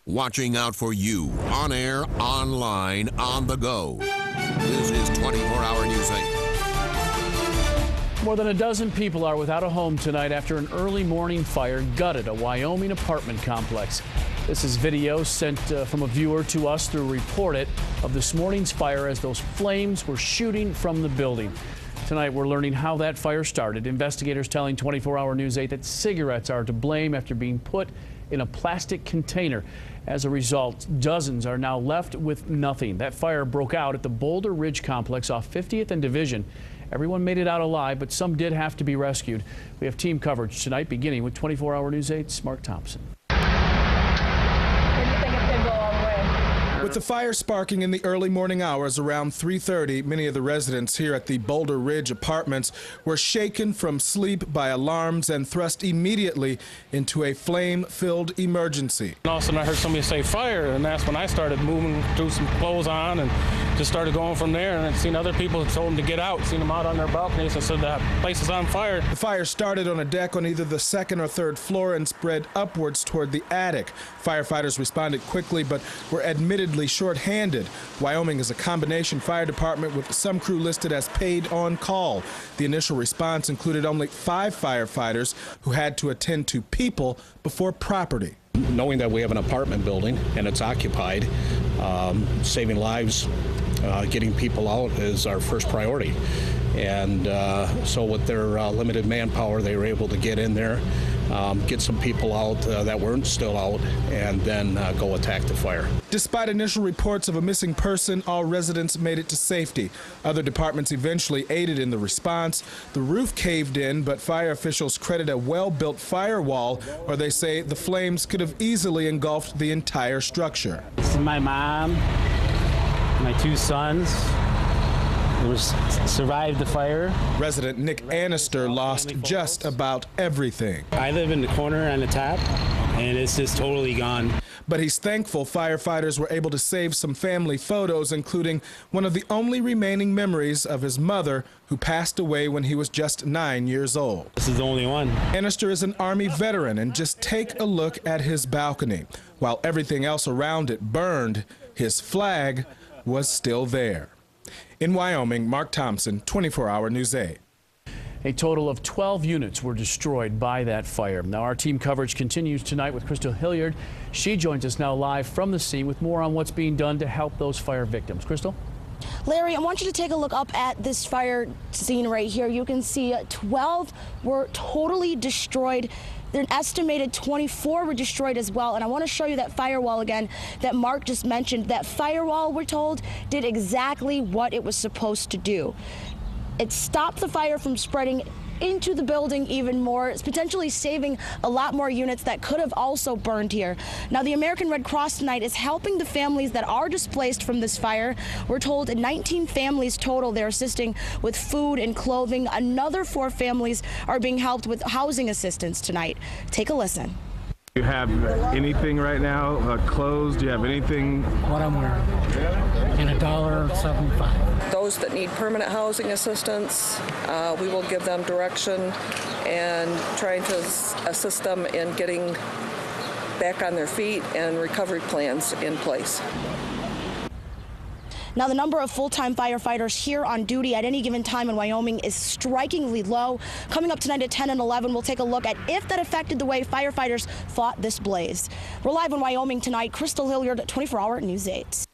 watching out for you on air, online, on the go. This is 24-Hour News 8. More than a dozen people are without a home tonight after an early morning fire gutted a Wyoming apartment complex. This is video sent from a viewer to us through Report It of this morning's fire as those flames were shooting from the building. Tonight we're learning how that fire started. Investigators telling 24-Hour News 8 that cigarettes are to blame after being put in a plastic container. As a result, dozens are now left with nothing. That fire broke out at the Boulder Ridge complex off 50th and Division. Everyone made it out alive, but some did have to be rescued. We have team coverage tonight, beginning with 24-Hour News 8's Mark Thompson. With the fire sparking in the early morning hours around 3:30, many of the residents here at the Boulder Ridge Apartments were shaken from sleep by alarms and thrust immediately into a flame-filled emergency. And all of a sudden I heard somebody say fire, and that's when I started moving, threw some clothes on, and just started going from there. And I'd seen other people, told them to get out, seen them out on their balconies and said that place is on fire. The fire started on a deck on either the second or third floor and spread upwards toward the attic. Firefighters responded quickly, but were admittedly short-handed. Wyoming is a combination fire department with some crew listed as paid on call. The initial response included only 5 firefighters who had to attend to people before property. Knowing that we have an apartment building and it's occupied, saving lives, getting people out is our first priority. And so with their limited manpower, they were able to get in there, get some people out that weren't still out, and then go attack the fire. Despite initial reports of a missing person, all residents made it to safety. Other departments eventually aided in the response. The roof caved in, but fire officials credit a well-built firewall, or they say the flames could have easily engulfed the entire structure. This is my mom, my 2 sons. Survived the fire. Resident Nick Annister lost just about everything. I live in the corner on the top, and it's just totally gone. But he's thankful firefighters were able to save some family photos, including one of the only remaining memories of his mother, who passed away when he was just 9 years old. This is the only one. Annister is an Army veteran, and just take a look at his balcony. While everything else around it burned, his flag was still there. In Wyoming, Mark Thompson, 24-Hour News 8. A total of 12 units were destroyed by that fire. Now, our team coverage continues tonight with Crystal Hilliard. She joins us now live from the scene with more on what's being done to help those fire victims. Crystal? Larry, I want you to take a look up at this fire scene right here. You can see 12 were totally destroyed. An estimated 24 were destroyed as well. And I want to show you that firewall again that Mark just mentioned. That firewall, we're told, did exactly what it was supposed to do. It stopped the fire from spreading into the building even more. It's potentially saving a lot more units that could have also burned here. Now, the American Red Cross tonight is helping the families that are displaced from this fire. We're told 19 families total. They're assisting with food and clothing. Another 4 families are being helped with housing assistance tonight. Take a listen. Do you have anything right now? Clothes? Do you have anything? What I'm wearing. And $1.75. Those that need permanent housing assistance, we will give them direction and trying to assist them in getting back on their feet and recovery plans in place. Now, the number of full-time firefighters here on duty at any given time in Wyoming is strikingly low. Coming up tonight at 10 and 11, we'll take a look at if that affected the way firefighters fought this blaze. We're live in Wyoming tonight. Crystal Hilliard, 24-Hour News 8.